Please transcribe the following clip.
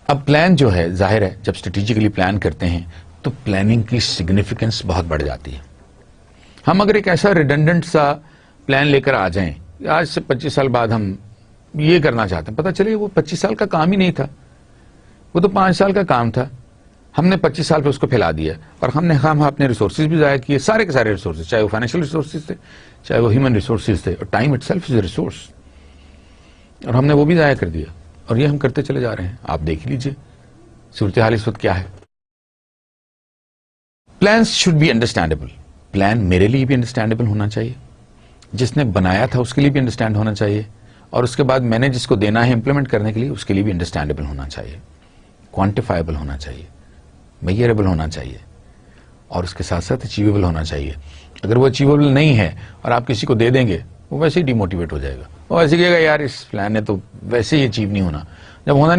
اب پلان جو ہے ظاہر ہے جب اسٹریٹجیکلی پلان کرتے ہیں تو پلاننگ کی سگنیفیکنس بہت بڑھ جاتی ہے. ہم اگر ایک ایسا ریڈنڈنٹ سا پلان لے کر آ جائیں آج سے 25 سال بعد ہم یہ کرنا چاہتے ہیں, پتہ چلے وہ 25 سال کا کام ہی نہیں تھا, وہ تو 5 سال کا کام تھا, ہم نے 25 سال پہ اس کو پھیلا دیا اور ہم نے اپنے ریسورسز بھی ضائع کیے, سارے کے سارے ریسورسز, چاہے وہ فائنینشیل ریسورسز تھے چاہے وہ ہیومن ریسورسز تھے, اور time it self is a resource, اور ہم نے وہ بھی ضائع کر دیا, اور یہ ہم کرتے چلے جا رہے ہیں. آپ دیکھ لیجئے صورتحال اس وقت کیا ہے. Plans should be understandable. Plan میرے لیے بھی انڈرسٹینڈیبل ہونا چاہیے, جس نے بنایا تھا اس کے لیے بھی انڈرسٹینڈ ہونا چاہیے, اور اس کے بعد میں نے جس کو دینا ہے امپلیمنٹ کرنے کے لیے اس کے لیے بھی انڈرسٹینڈیبل ہونا چاہیے, کوانٹیفائبل ہونا چاہیے, میئربل ہونا چاہیے, اور اس کے ساتھ ساتھ اچیویبل ہونا چاہیے. اگر وہ اچیویبل نہیں ہے اور آپ کسی کو دے دیں گے وہ ویسے ہی ڈی موٹیویٹ ہو جائے گا, وہ ویسے کہے گا یار اس پلان نے تو ویسے ہی اچیو نہیں ہونا, جب ہونا نہیں